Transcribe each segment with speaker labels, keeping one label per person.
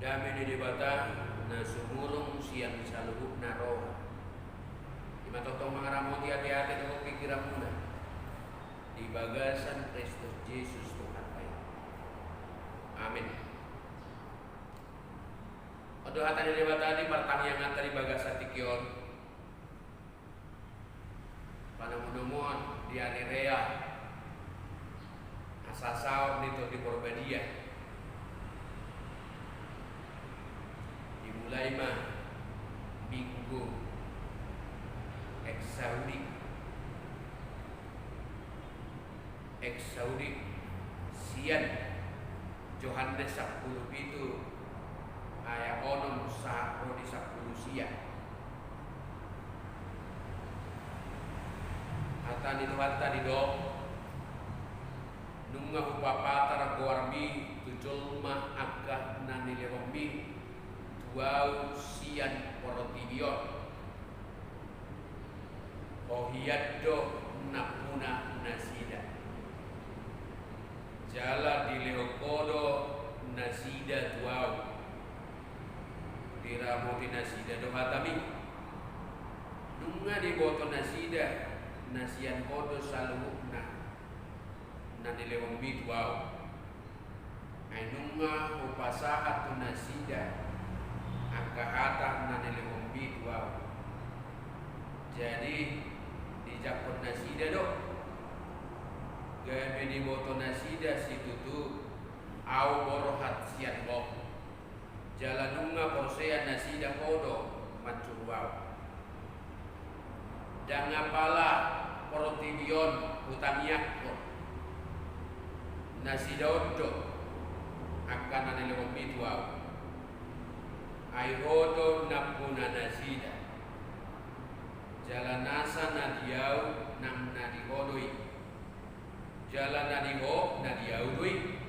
Speaker 1: Dami di debata na sumurong siyang saluhuk na roh. Di matotong mga ramon hati-hati ng pikiran muna. Di bagasan Kristus Yesus Tuhan tayo. Amin. Odo hata di debata di pertangyangan tadi bagasan tikion. Panamunomon di Anirea. Asasaw nito di Porbadia. Dimulai mah minggu Saudi sian Johannes 10 itu ayah onom sa rodi 10 sian atan itu hatta di dok nunga upapata raguarmi tujolma agah nanileromi tuau sian porotibion ohiyaddo napuna nasida jala di leokodo nasida tuau diramoti nasida dohatami nunga di boto nasida nasian kodo salumukna nanilewambi tuau ay nunga upasahat tu nasida angkahata nanilewambi tuau jadi di jakot nasida dok gabe di boto nasida situ tu au borohat sian bok jalanunga porsean nasida kodo mancurwau dan ngapala porotibion utamiakko nasida odo akan nanilewambi tuau ai hodo napuna nasida jalan nasa nadiau nang nadihodoi jalan nadiho nadiaudoi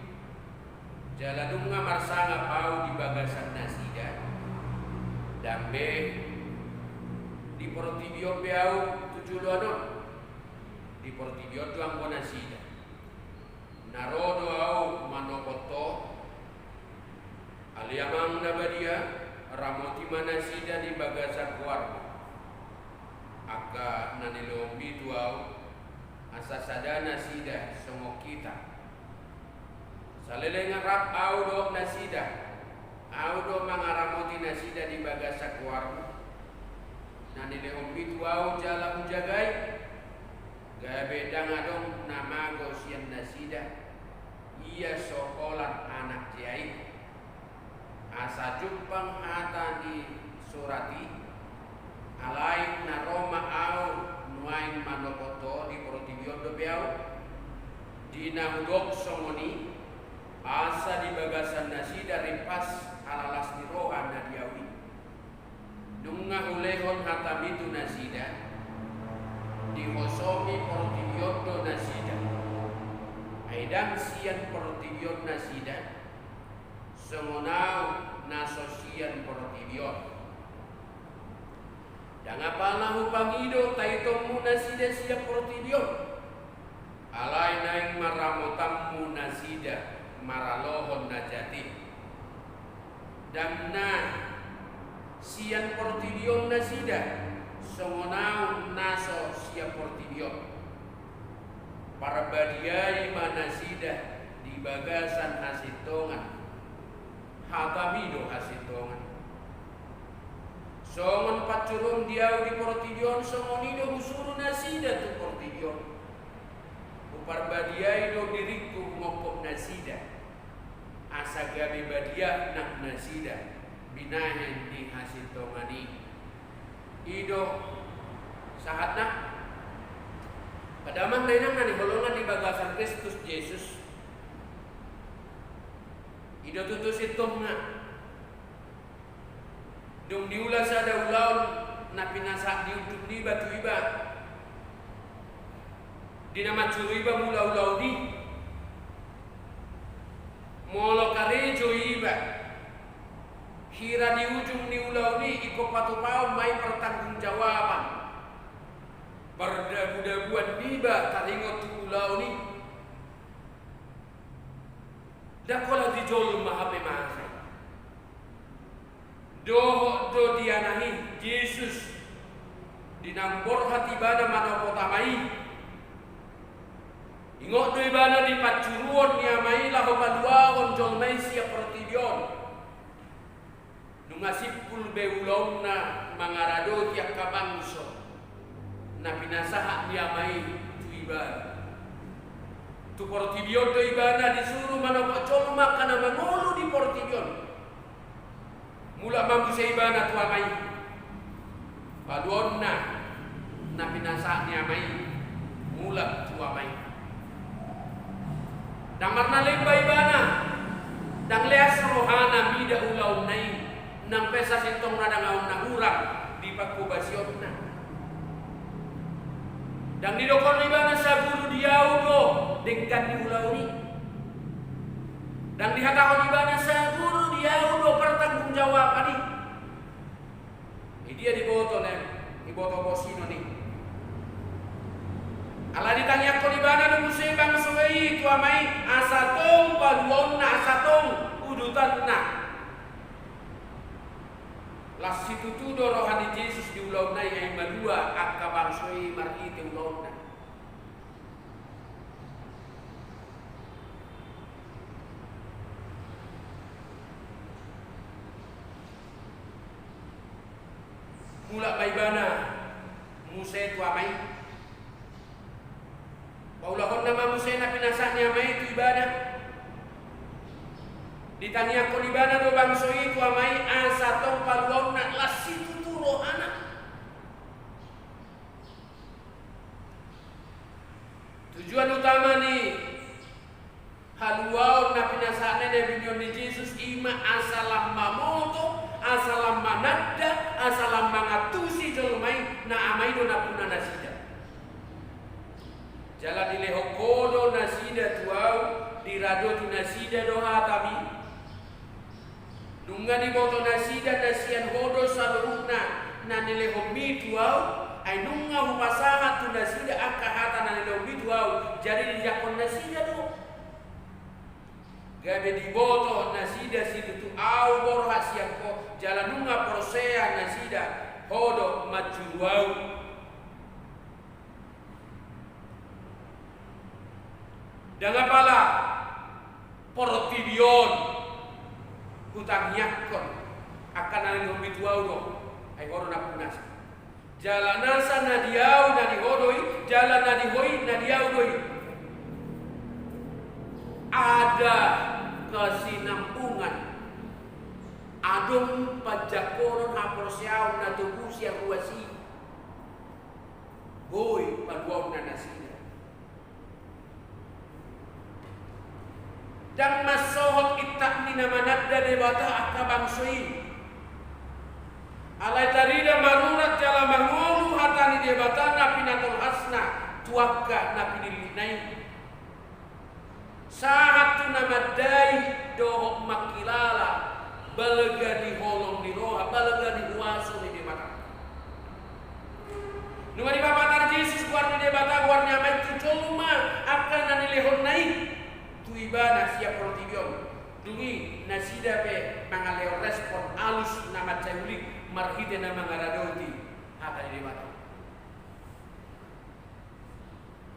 Speaker 1: jalan dunga marsanga pau di bagasan nasida dambe di portibio beau tujulono di portibio tuang nasida narodo au manokoto aliamang nabadia ramoti manasida di bagasan keluarga aga nanilombi tuau asasada nasida songo kita saleleng rap audo nasida audo mangaramoti nasida di bagasa kuarmu nanilombi tuau jala ujagai gabe dangadong namago sian nasida ia sokolan anak jai asa jumpang hata di surati alain na Roma au nuain manokoto di protibion do beau di nahudok songoni asa di bagasan nasida ripas alalas di roha nadiawi nunga ulehon hatamitu nasida di hosomi protibion do nasida aidang sian protibion nasida songonau nasosian protibion dan apalah hupangido taitong munasida siap protidion alai naing maramotam munasida maralohon najati dan na sian protidion nasida songonau naso siap protidion para badiai manasida di bagasan hasitongan hatamido hasitongan songon pacurun diau di portidion songonido usuru nasida tu portidion upar badiai do diriku ngokop nasida asa gabi badia nak nasida binahen di hasil tongani ido sahatna padamang nainang nani holongan di bagasan Kristus Yesus ido tutus itongna dong diulas ada ulaun na pinasa di ujung di batu iba di nama curu iba mula ulau di molo karejo iba hira di ujung di ulau di iko patu pau mai pertanggungjawaban perdagu-daguan diba taringot ulau ni dak kola di jol mahape mahasai do dianahi Yesus dinambor hati bana manopo tamai ingot do ibana di pacuruon ni amai lahu maduaon jolmai siap pertidion nungasipul beulonna mangarado tiak kabangso na pinasaha ni amai tu ibana tu pertidion do ibana disuruh manopo jolma kana mangolu di pertidion mula mampu seibana tu amai paduonna na pinasa ni amai mula tu amai dang marna lembay bana dang leas rohana mida ulau nai nang pesa sentong na dangaon na urang di pagkubasyon na dang didokon ibana sa guru diau do dengkan di ulau ni dang dihatakon ibana sa guru diau do pertanggung jawab ni dia diboto diboto bosino ni ala ditanya ko ibana do musibang suwei tu amai asatong paduon na asatong udutan na las situ tu do rohani Yesus di ulau nai ay madua akka bangsoi marite ulau na mula baibana muse tu amai paulahon nama muse na pinasanya amai tu ibadah ditanya ko ibana do bangsoi tu amai asatong paluon na lasitu tu rohana tujuan utama ni haluaon na pinasanya na binyon ni Jesus ima asalam mamoto asalam manadda asalam mangatusi jolmai na amai do na puna nasida jala dilehokodo nasida tuau dirado tu nasida do hatabi dunga di boto nasida nasian hodo saluruna na nilehomi tuau ay nunga hupasaha tu nasida akahata na nilehomi tuau jadi dijakon nasida do gabe di boto nasida situ tu au borha siako jalanunga prosea nasida hodo majuruau dengan pala portidion hutang yakon akan nang bituau do ay hodo na punas jalanasa na diau na di hodoi jalan na di hoi na diau doi ada kesinambungan adong pajakoron haporsiaw na tubuh siya ruasi boy paduaw na nasida dan masohot itak ni namanadda debata akabangsoin alay tarida marurat jala mangolu hatani debata na pinatol hasna tuakka na pinilinay saat tu namadai dohok makilala balaga di holong di roha balaga di huaso di debata nunga di bapatar Yesus buat di debata buat nyamai tu columa akan nani lehon naik tu ibana siap pertibion dungi nasida be mangaleo respon alus nama cayulik marhite nama ngaradoti akan di debata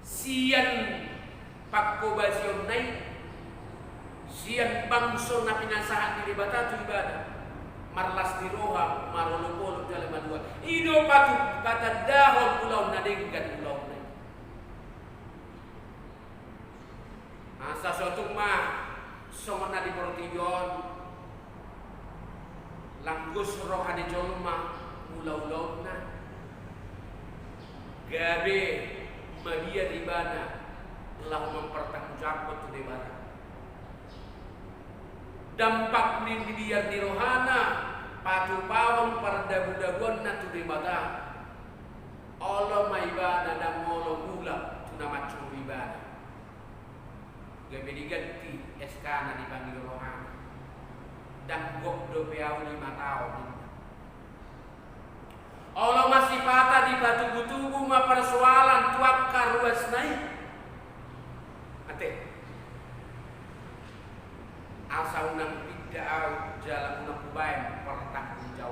Speaker 1: sian pakkobasion naik sian bangso na pinasahat di debata tu ibadah marlas di roha marolopolo dalam dua ido patu kata dahon pulau nadengkan pulau naik asa suatu mah songona di portijon langgus rohani jolma pulau na gabe madia di bana telah mempertanggungjawabkan tu debata dampak ni biar di rohana patu pawon perdagu-daguan na tu debata Allah maibana dan molo gula tu nama cu ibana gabe diganti SK na dipanggil rohana dan gok do peau 5 tahun Allah masih patah di batu-butugu ma persoalan tuak karuas naik ate asa unang bid'ah jalan unang kubayan pertanggung jawab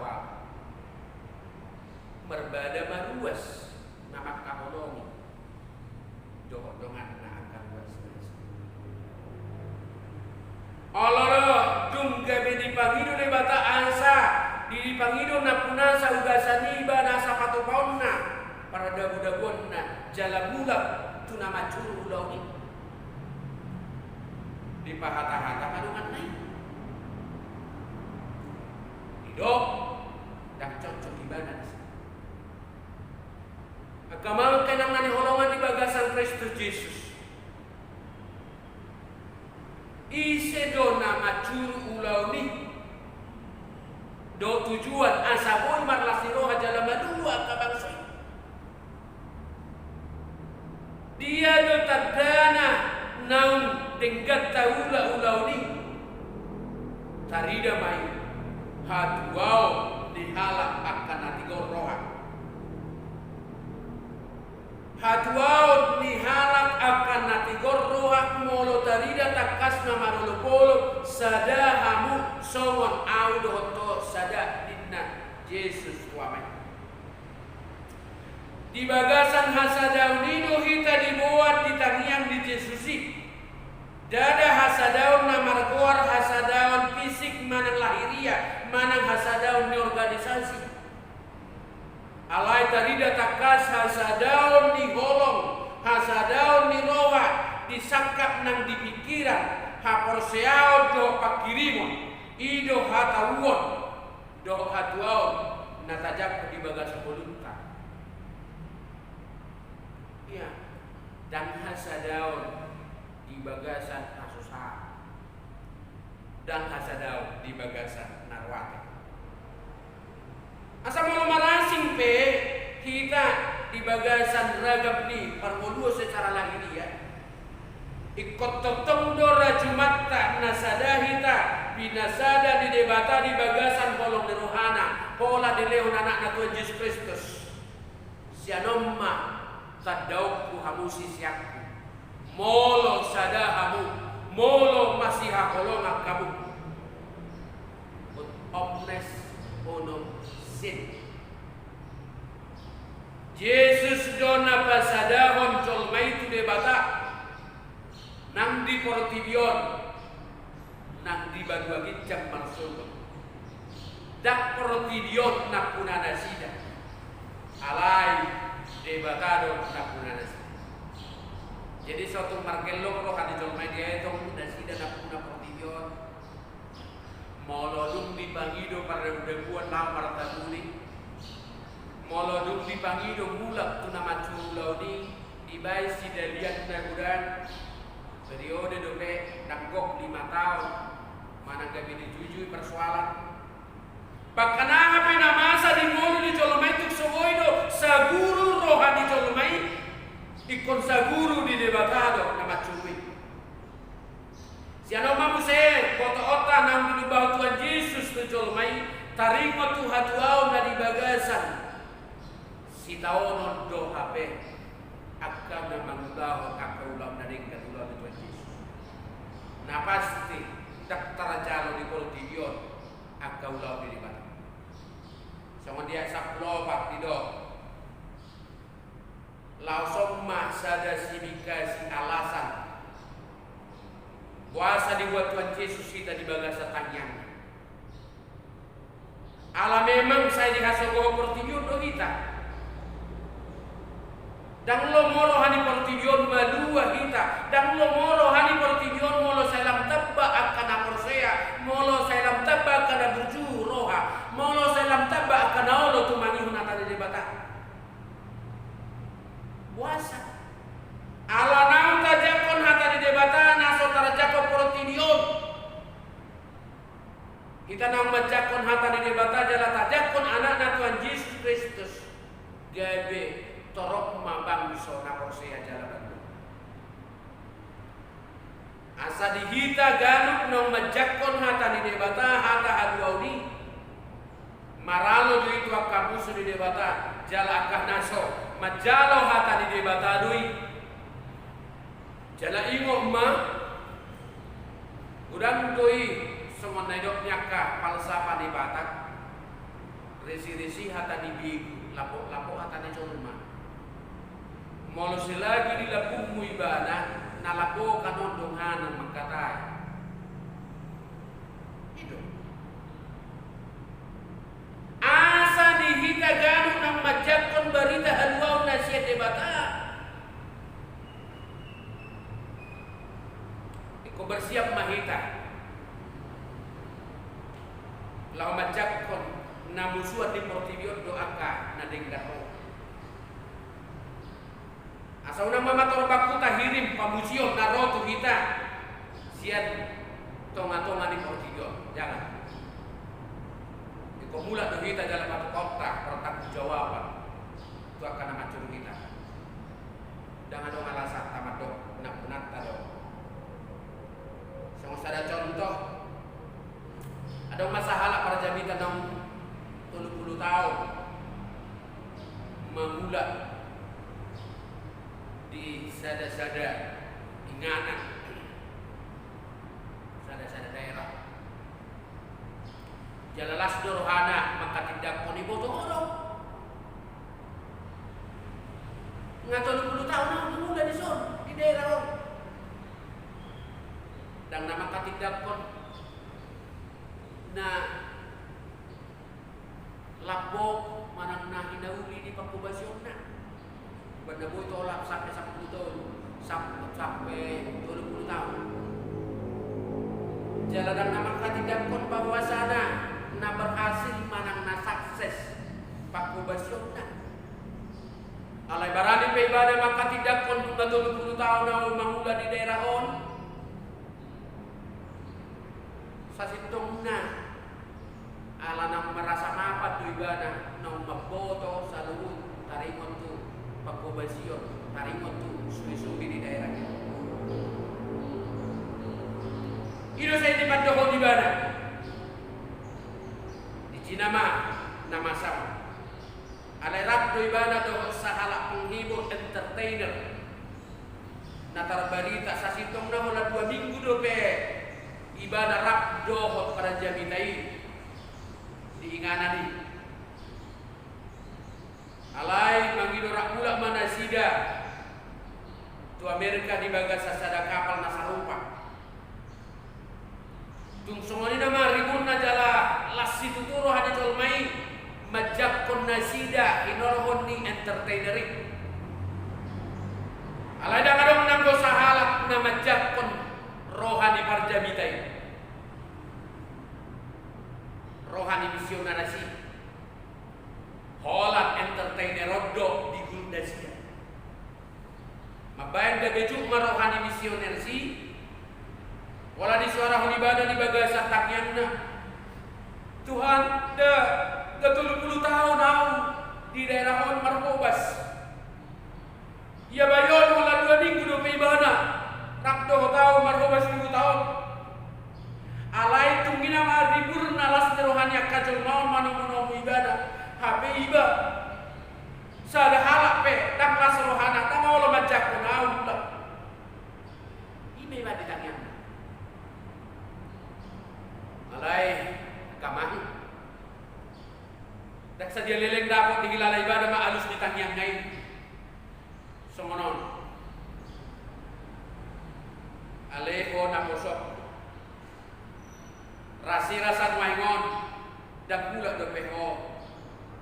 Speaker 1: di pangido na punasa ugasaniba na sa patupaon na para dagu-dagon na jalabulak tuna macuru ulaw ni di pahata-hata kadungan na hidup dan cocok ibadah agama kenang nani holongan di bagasan Kristus Yesus ise dona macuru ulaw ni do tujuan asaboy marlasiro hajala madua kabangsoy dia do tadana naun denggat taula ulaw ni tarida mai hatuau dihalak akan atigor roha hatuau dihalak akan atigor roha molo tarida takas na marulupolo sadahamu songon audoto sada dinna Yesus tuamai di bagasan hasadaun ino hita dibuat di tangiang di Yesusi dada hasadaun na margoar hasadaun fisik manang lahiria manang hasadaun ni organisasi alai tarida takas hasadaun ni holong hasadaun ni roha disakap nang di pikiran haporseao do pakirimon ido hatauon do hatuaon natajak di bagas volunta ya dan hasadaon di bagasan asusa dan hasadaon di bagasan narwate asa mau marasing pe kita di bagasan ragam ni parmoluo secara lahiriah ikut totong dora jumatta nasadahita binasada di debata di bagasan polong di rohana pola di leon anak na Tuhan Yesus Kristus sianomma kadauku hamusi siakku molo sadahamu molo masiha kolonga kamu omnes ono sin Yesus dona pasadahon colmaitu debata nang di portibion nang di badua gicam marsulo dak portibion nak punana sida alai debatado nak punana sida jadi suatu margelo roh hadi jol media itu nasida nak puna portibion molodum di pangido para udaguan lamar taduli molodum di pangido mulak tuna maculau di bai sida liat nagudan periode dope nanggok 5 tahun mana gabi ditujui persoalan bahkan apa na masa di mulu di Jolomai tuk sogoido saguru roha di Jolomai ikon saguru di debatado nama cuwi siano mamuse kota ota nang dilubah Tuhan Yesus di Jolomai tarima tu hatuau na di bagasan si taonon do hape akan memanglah akaulam dari kedulang Tuhan Yesus. Nah pasti tak terjalo di politibion akaulam di mana. Sama dia saplo pak tido. Langsung masa ada sindikasi alasan. Puasa dibuat Tuhan Yesus kita di bagasa tangian. Ala memang saya dihasogo politibion do kita. Dan lo moro hani portibion malua kita dan lo moro hani portibion molo salam tabba akan aporsea molo salam tabba akan burju roha molo salam tabba akan olo tumani hunata di debata puasa ala nau tajakon hata di debata naso tarjako portibion kita nau majakon hata di debata jala tajakon anak Tuhan Yesus Kristus gabe torok mabang sona porsea jalan asa dihita ganuk nong majakon hata di debata hata aduaudi maralo duit wakamu di debata jala akah naso majalo hata di debata dui jala ingo ma udang dui semua naidok nyaka palsapa di batak resi-resi hata di bigu lapo-lapo hata di colma molo selagi di lapumu ibadah nalapo kanon donghanan mengkatai itu lau majakkon na musuh di portibio doaka na dengdaho asal nama mator baku tahirim pamusium na rotu kita sian tonga-tonga di portibio jangan pemula do kita dalam satu kota pertanggung jawaban itu akan nama curu kita jangan dong alasan tamat dong benar-benar dong sama ada contoh ada masalah para jamitan yang 30 tahun memula di sada-sada ingatan sada-sada daerah jalalas rohana maka tidak poni botong orang ngatur 20 tahun aku udah di son di daerah orang dan nama katidak pun na labok manang nahi nauli di pagkubasyon na banda boy tolak sampai 10 tahun sampai 20 tahun jalan dan nama katidak pun bahwa sana na berhasil manang na sukses pagkubasyon na alay barani pa ibadah maka tidak pun 20 tahun na mangula di daerah on sa sitong na ala nang merasa mapat do ibadah nang maboto sa luhut tarimon tu pagkubasyon tarimon tu suwi-suwi di daerah kita ino sa itipandohon ibadah Jinama nama sama. Alay rabdo ibana do sa halak penghibur entertainer. Natar balita sa sitong na wala 2 minggu do pe. Ibana rabdo hot para jamitai. Diingana ni. Alay mangido rakula manasida. Tu Amerika di bagas sada kapal na sarupa. Tung songoni nama ribun na jala lasi tuturo hadi tolmai majakkon nasida inorhon ni entertaineri alada kadang nanggo sahalak na majakkon rohani parjamitai rohani misionarasi holat entertainer roddo di guldasia mabayang da bejuk marohani misionersi wala di suara ibadah di bagasa takyanna Tuhan dah 30 tahun aku di daerah on Markobas ya bayon wala 2 minggu do ibadah rakdo tahu Markobas 1000 tahun alai tunggina ma diburna las rohani kajol maun manono ibadah HP iba sada halak pe dak las rohana ta mau lo majak ko naun ini ba ditanya alay kamahi dak sadia leleng dapat dihilala ibadah ma alus ditangyang ngayon somonon aleho na posok rasi rasa maingon dak pula do peho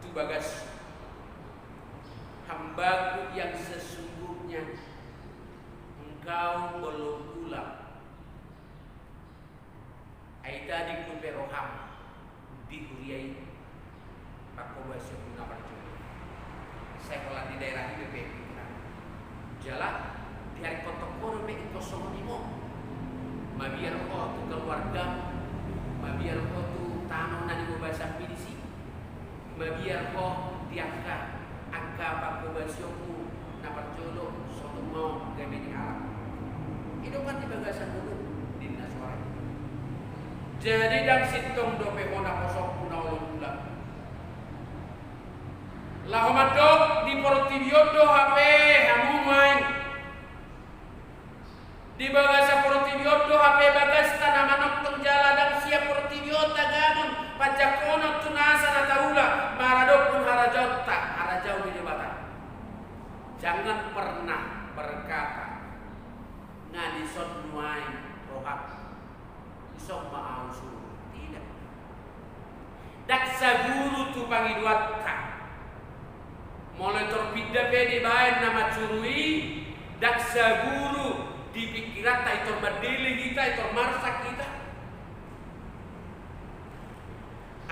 Speaker 1: tu bagas hambaku yang sesungguhnya engkau belum pulang aida di kupe roham di huriai pakobasyo guna percuma sekolah di daerah ini be jalan di hari kotokoro be kosong nimo mabiar ko tu keluarga mabiar ko tu tano na di bahasa pilisi mabiar ko diangka angka pakobasyo ku na percolo sono mau gabe di alam itu kan di bagasan dulu di naswara. Jadi dang sitong do pe ona kosok kuna ulun bulan. Lahomadok di Portibio do HP hamu main. Di bagasa Portibio do HP bagas tanah manok tengjala dan siap Portibio tagamun pajakono tunasa na taula maradok pun harajau tak harajau di jabatan. Jangan pernah berkata ngadison nuain rohak isok ma'ausu tidak daksa guru tu pangiduatta mulai terbida pedi bayan nama curui daksa guru di pikiran tak itu berdili kita itu marsak kita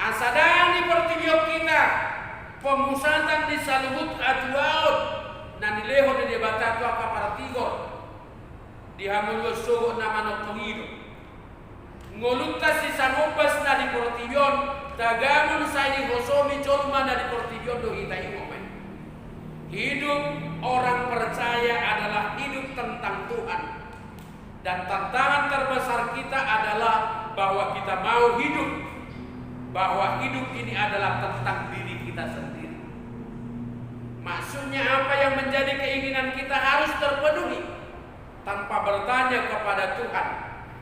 Speaker 1: Asadani portilio kita pemusatan di salubut atuaut nan dileho di debatatu apa partigor di hamulio sogo namano pengido ngolutta si sanobas na di portilion tagamon sa di hosomi colma na di portilion do kita imomen. Hidup orang percaya adalah hidup tentang Tuhan. Dan tantangan terbesar kita adalah bahwa kita mau hidup, bahwa hidup ini adalah tentang diri kita sendiri. Maksudnya apa yang menjadi keinginan kita harus terpenuhi tanpa bertanya kepada Tuhan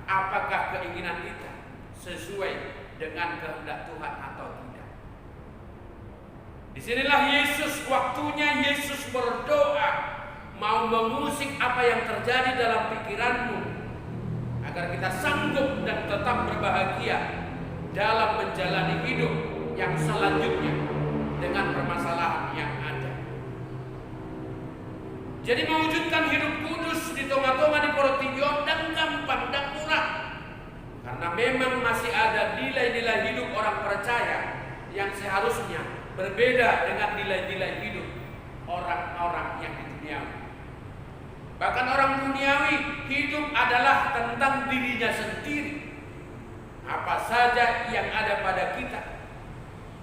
Speaker 1: apakah keinginan kita sesuai dengan kehendak Tuhan atau tidak. Disinilah Yesus, waktunya Yesus berdoa mau mengusik apa yang terjadi dalam pikiranmu agar kita sanggup dan tetap berbahagia dalam menjalani hidup yang selanjutnya dengan permasalahan yang ada. Jadi mewujudkan hidup kudus di tengah-tengah di portilio dan gampang dan murah. Karena memang masih ada nilai-nilai hidup orang percaya yang seharusnya berbeda dengan nilai-nilai hidup orang-orang yang di duniawi. Bahkan orang duniawi hidup adalah tentang dirinya sendiri. Apa saja yang ada pada kita,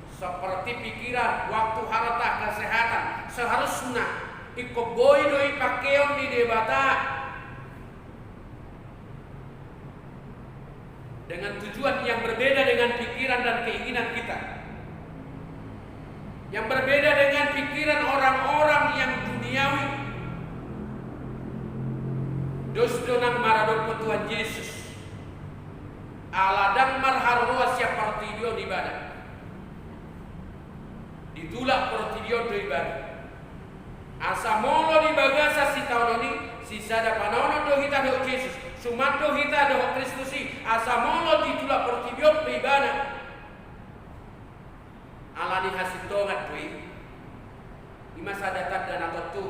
Speaker 1: seperti pikiran, waktu, harta, kesehatan, seharusnya ikoboy doi pakeon di debata dengan tujuan yang berbeda dengan pikiran dan keinginan kita, yang berbeda dengan pikiran orang-orang yang duniawi. Dos donang maradon Tuhan Yesus aladang marharua siap portilio di badan ditulak portilio di badan asa molo di bagasa si taunoni si sada panono do hita do Yesus sumato hita do Kristusi asa molo ditulak portilio di badan alani hasitongat doi ima sadatan dan atau tu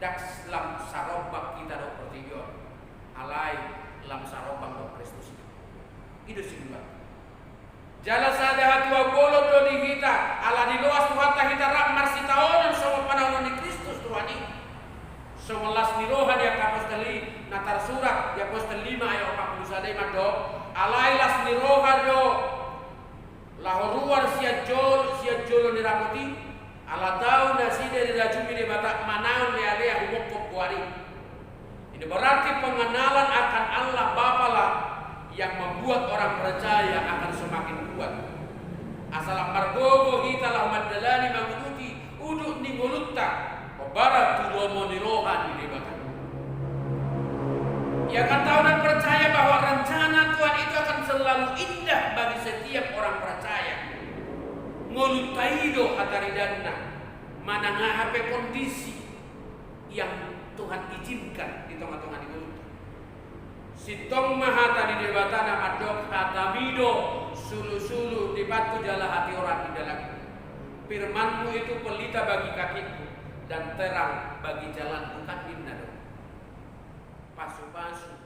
Speaker 1: dak lam sarobak kita do portilio alai lam sarobak do Kristus itu sinua jala sada hatua bolo do di hita ala di loas tuhata hita rak marsitaonon sama panaonon di Kristus Tuhani semelas nirohan yang kaposteli natar surat yang postel 5 ayat 41 do alai las nirohan do lahoruar sia jolo nirapoti ala tahu nasi dari rajumi di batak manaun di area humok kuari. Ini berarti pengenalan akan Allah Bapa lah yang membuat orang percaya akan semakin kuat. Asal margogo hita lah madalani manguduti uduk ni ngulutta obarat tulomo nirohan di batak. Ia akan tahu dan percaya bahwa rencana Tuhan itu akan selalu indah bagi setiap orang percaya. Ngolutaido hataridanna manangahape kondisi yang Tuhan izinkan di tengah-tengah di mulut. Sitong mahata di debatana madok hatamido sulu-sulu di batu jala hati orang di dalam. Firmanmu itu pelita bagi kakiku dan terang bagi jalanku kan indah. Pasu-pasu